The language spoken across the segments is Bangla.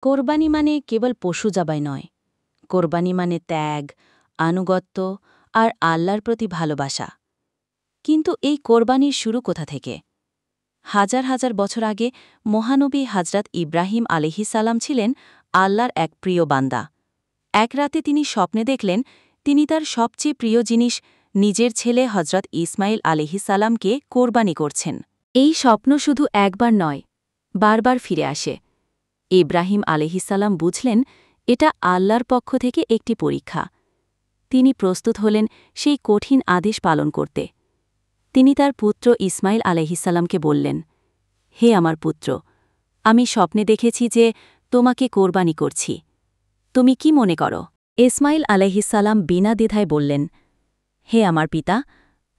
কোরবানি মানে কেবল পশু জবাই নয়, কোরবানি মানে ত্যাগ, আনুগত্য আর আল্লাহর প্রতি ভালোবাসা। কিন্তু এই কোরবানির শুরু কোথা থেকে? হাজার হাজার বছর আগে মহানবী হজরত ইব্রাহিম আলাইহিসসালাম ছিলেন আল্লাহর এক প্রিয় বান্দা। এক রাতে তিনি স্বপ্নে দেখলেন তিনি তার সবচেয়ে প্রিয় জিনিস নিজের ছেলে হজরত ইসমাইল আলাইহিসসালামকে কোরবানি করছেন। এই স্বপ্ন শুধু একবার নয়, বারবার ফিরে আসে। ইব্রাহিম আলাইহিসসালাম বুঝলেন এটা আল্লাহর পক্ষ থেকে একটি পরীক্ষা। তিনি প্রস্তুত হলেন সেই কঠিন আদেশ পালন করতে। তিনি তার পুত্র ইসমাইল আলাইহিসসালামকে বললেন, হে আমার পুত্র, আমি স্বপ্নে দেখেছি যে তোমাকে কোরবানি করছি। তুমি কি মনে করো? ইসমাইল আলাইহিসসালাম বিনা দ্বিধায় বললেন, হে আমার পিতা,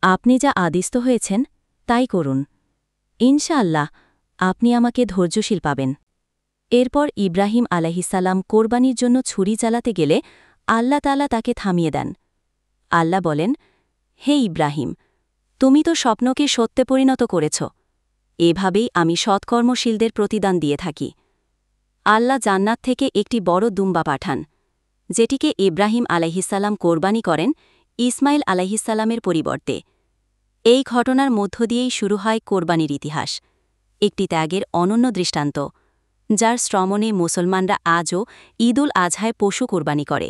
আপনি যা আদিষ্ট হয়েছেন তাই করুন। ইনশাআল্লাহ আপনি আমাকে ধৈর্যশীল পাবেন। এরপর ইব্রাহিম আলাইহিসসালাম কোরবানির জন্য ছুরি চালাতে গেলে আল্লাহ তাআলা তাকে থামিয়ে দেন। আল্লাহ বলেন, হে ইব্রাহিম, তুমি তো স্বপ্নকে সত্যে পরিণত করেছ। এভাবেই আমি সৎকর্মশীলদের প্রতিদান দিয়ে থাকি। আল্লাহ জান্নাত থেকে একটি বড় দুম্বা পাঠান, যেটিকে ইব্রাহিম আলাইহিসসালাম কোরবানি করেন ইসমাইল আলাইহিসসালামের পরিবর্তে। এই ঘটনার মধ্য দিয়েই শুরু হয় কোরবানির ইতিহাস, একটি ত্যাগের অনন্য দৃষ্টান্ত, যার শ্রমণে মুসলমানরা আজও ঈদ উল আজহায় পশু কোরবানি করে।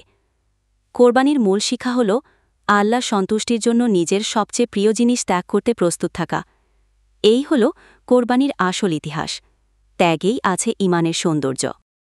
কোরবানির মূল শিক্ষা হল আল্লাহ সন্তুষ্টির জন্য নিজের সবচেয়ে প্রিয় জিনিস ত্যাগ করতে প্রস্তুত থাকা। এই হল কোরবানির আসল ইতিহাস। ত্যাগেই আছে ঈমানের সৌন্দর্য।